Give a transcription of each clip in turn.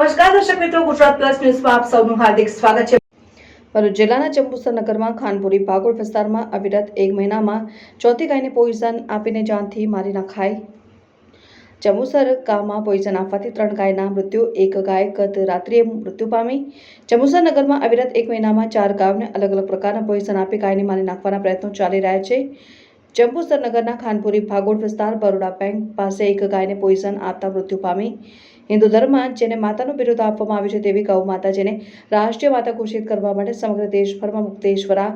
નમસ્કાર દર્શક મિત્રો, ગુજરાત પ્લસ ન્યૂઝમાં આપ સૌનું હાર્દિક સ્વાગત છે। ભરૂચ જિલ્લાના જંબુસર નગરમાં ખાનપુરી ભાગોળ વિસ્તારમાં અવિરત એક મહિનામાં ચોથી ગાયને પોઈઝન આપીને જાનથી મારી નખાઈ। જંબુસર ગામમાં પોઈઝન આપવાથી 3 ગાયના મૃત્યુ, એક ગાય ગત રાત્રિએ મૃત્યુ પામી। જંબુસર નગરમાં અવિરત એક મહિનામાં 4 ગાયોને અલગ અલગ પ્રકારના પોઈઝન આપી ગાયને મારી નાખવાના પ્રયત્નો ચાલી રહ્યા છે। જંબુસર નગરના ખાનપુરી ભાગોળ વિસ્તાર બરોડા બેંક પાસે એક ગાયને પોઈઝન આપતા મૃત્યુ પામી। હિન્દુ ધર્મમાં જેને માતાનું બિરુદ આપવામાં આવ્યું છે તેવી ગૌ માતા જેને રાષ્ટ્રીય માતા ઘોષિત કરવા માટે સમગ્ર દેશભરમાં મુક્તેશ્વરા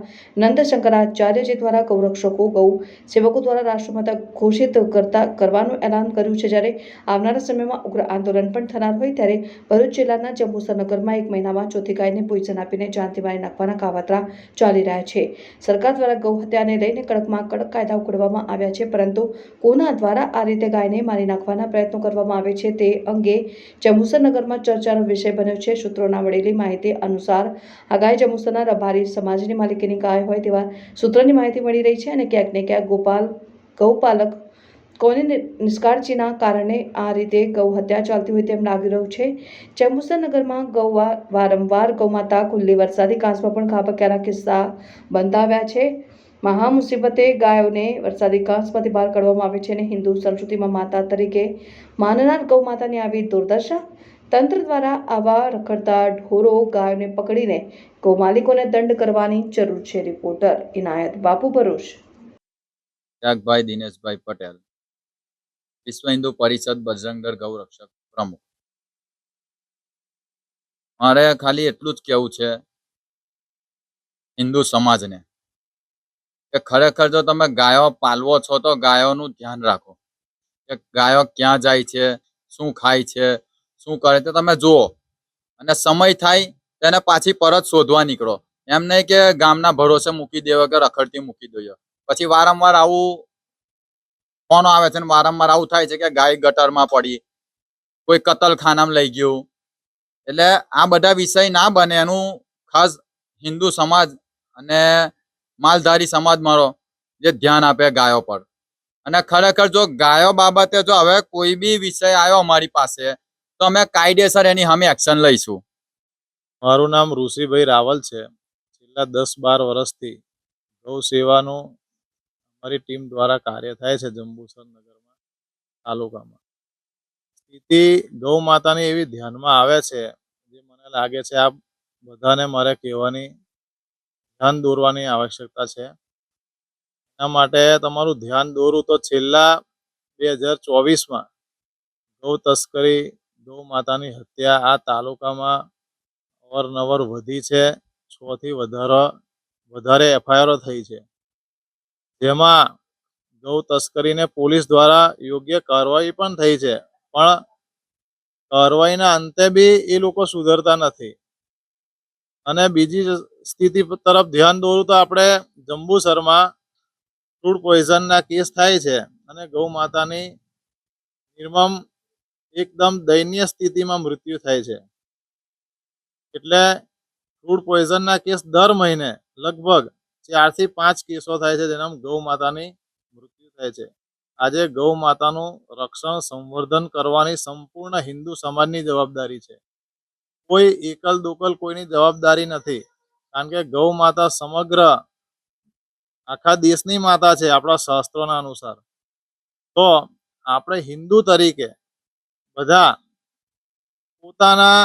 નંદ શંકરાચાર્યજી દ્વારા ગૌરક્ષકો ગૌ સેવકો દ્વારા રાષ્ટ્રમાતા ઘોષિત કરવાનું એલાન કર્યું છે। જ્યારે આવનારા સમયમાં ઉગ્ર આંદોલન પણ થનાર હોય ત્યારે ભરૂચ જિલ્લાના જંબુસર નગરમાં એક મહિનામાં ચોથી ગાયને પોઈઝન આપીને જાનથી મારી નાખવાના કાવતરા ચાલી રહ્યા છે। સરકાર દ્વારા ગૌ હત્યાને લઈને કડકમાં કડક કાયદાઓ ઘડવામાં આવ્યા છે, પરંતુ કોના દ્વારા આ રીતે ગાયને મારી નાખવાના પ્રયત્નો કરવામાં આવે છે તે અંગે જંબુસર નગરમાં ચર્ચાનો વિષય બન્યો છે। સૂત્રોના મળેલી માહિતી અનુસાર આ ગાય જંબુસરના રબારી સમાજની માલિકીની ગાય હોય તેવા સૂત્રોની માહિતી મળી રહી છે અને ક્યાંક ને ક્યાંક ગૌપાલક કોની નિષ્કાળજીના કારણે આ રીતે ગૌ હત્યા ચાલતી હોય તેમ લાગી રહ્યું છે। જંબુસર નગરમાં વારંવાર ગૌમાતા ખુલ્લી વરસાદી ઘાસમાં પણ ઘા પક્યાના કિસ્સા બનતા આવ્યા છે। મહા મુસીબતે ગાયોને વરસાદી ઘાસમાંથી બહાર કાઢવામાં આવે છે અને હિન્દુ સંસ્કૃતિમાં માતા તરીકે માનનાર ગૌ માતાની આવી દુર્દશા। તંત્ર દ્વારા આવા રખડતા ઢોરો ગાયોને પકડીને ગૌ માલિકોને દંડ કરવાની જરૂર છે। રિપોર્ટર ઇનાયત બાપુ, ભરૂચ। ત્યાગભાઈ દિનેશભાઈ પટેલ, વિશ્વ હિન્દુ પરિષદ બજરંગદળ ગૌરક્ષક પ્રમુખ। મારે ખાલી એટલું જ કહેવું છે હિન્દુ સમાજને કે ખરેખર જો તમે ગાયો પાલવો છો તો ગાયોનું ધ્યાન રાખો કે ગાયો ક્યાં જાય છે, શું ખાય છે, શું કરે છે તમે જુઓ, અને સમય થાય તેને પાછી પરત શોધવા નીકળો। એમ નહીં કે ગામના ભરોસે મૂકી દેવો કે રખડતી મૂકી દઈએ। પછી વારંવાર આવું ફોન આવે છે ને વારંવાર આવું થાય છે કે ગાય ગટરમાં પડી, કોઈ કતલખાનામાં લઈ ગયું। એટલે આ બધા વિષય ના બને એનું ખાસ હિન્દુ સમાજ અને માલધારી સમાજ મારો જે ધ્યાન આપે ગાયો પર। અને ખરેખર જો ગાયો બાબતે જો હવે કોઈ બી વિષય આવ્યો અમારી પાસે તો અમે કાયદેસર એની સામે એક્શન લઈશું। મારું નામ ઋષિભાઈ રાવલ છે। છેલ્લા 10-12 વર્ષથી ગૌ સેવાનું અમારી ટીમ દ્વારા કાર્ય થાય છે જંબુસર નગરમાં, તાલુકામાં। સ્થિતિ ગૌ માતાની એવી ધ્યાનમાં આવે છે જે મને લાગે છે આ બધાને મારે કહેવાની, ધ્યાન દોરવાની આવશ્યકતા છે। એના માટે તમારું ધ્યાન દોરું તો છેલ્લા 2024માં ગૌ તસ્કરી, ગૌ માતાની હત્યા આ તાલુકામાં અવારનવાર વધી છે। 6 થી વધારે એફઆઈઆર થઈ છે, જેમાં ગૌ તસ્કરીને પોલીસ દ્વારા યોગ્ય કાર્યવાહી પણ થઈ છે, પણ કાર્યવાહીના અંતે બી એ લોકો સુધરતા નથી। અને બીજી સ્થિતિ તરફ ધ્યાન દોરું તો આપણે જંબુસરમાં ફૂડ પોઈઝનના કેસ થાય છે અને ગૌ માતાની નિર્મમ એકદમ દયનીય સ્થિતિમાં મૃત્યુ થાય છે। એટલે ફૂડ પોઈઝનના કેસ દર મહિને લગભગ 4 થી 5 કેસો થાય છે જેનામાં ગૌ માતાની મૃત્યુ થાય છે। આજે ગૌ માતાનું રક્ષણ, સંવર્ધન કરવાની સંપૂર્ણ હિન્દુ સમાજની જવાબદારી છે। કોઈ એકલ દોકલ કોઈની જવાબદારી નથી, કારણ કે ગૌ માતા સમગ્ર આખા દેશની માતા છે આપણા શાસ્ત્રોના અનુસાર। તો આપણે હિન્દુ તરીકે બધા પોતાના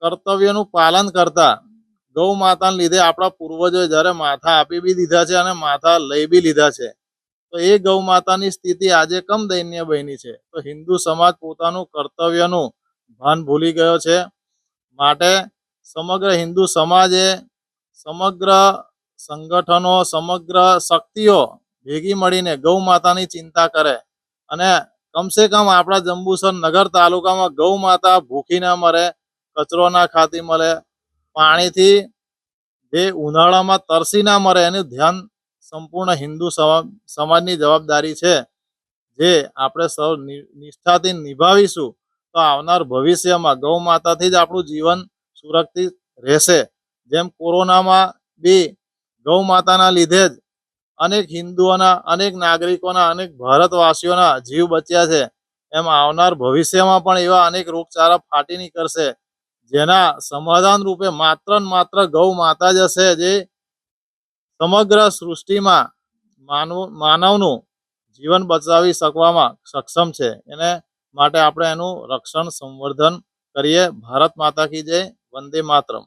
કર્તવ્યનું પાલન કરતા ગૌ માતાને લીધે આપણા પૂર્વજોએ જ્યારે માથા આપી બી દીધા છે અને માથા લઈ બી લીધા છે, તો એ ગૌ માતાની સ્થિતિ આજે કમ દયનીય બની છે। તો હિન્દુ સમાજ પોતાનું કર્તવ્યનું ભાન ભૂલી ગયો છે। માટે સમગ્ર હિન્દુ સમાજે, સમગ્ર સંગઠનો, સમગ્ર શક્તિઓ ભેગી મળીને ગૌ માતાની ચિંતા કરે અને કમસે કમ આપણા જંબુસર નગર તાલુકામાં ગૌ માતા ભૂખી ના મરે, કચરો ના ખાતી મળે, પાણીથી જે ઉનાળામાં તરસી ના મરે, એનું ધ્યાન સંપૂર્ણ હિન્દુ સમાજની જવાબદારી છે, જે આપણે સૌ નિષ્ઠાથી નિભાવીશું તો આવનાર ભવિષ્યમાં ગૌ માતાથી જ આપણું જીવન સુરક્ષિત રહેશે। જેમ કોરોનામાં બી ગૌ માતાના લીધે જ અનેક હિન્દુઓના, અનેક નાગરિકોના, અનેક ભારતવાસીઓના જીવ બચ્યા છે, એમ આવનાર ભવિષ્યમાં પણ એવા અનેક રોગચાળા ફાટી નીકળશે, જેના સમાધાન રૂપે માત્ર ને માત્ર ગૌ માતા જ હશે, જે સમગ્ર સૃષ્ટિમાં માનવનું જીવન બચાવી શકવામાં સક્ષમ છે. એને માટે આપણે એનું રક્ષણ સંવર્ધન કરીએ. ભારત માતા કી જય. વંદે માતરમ.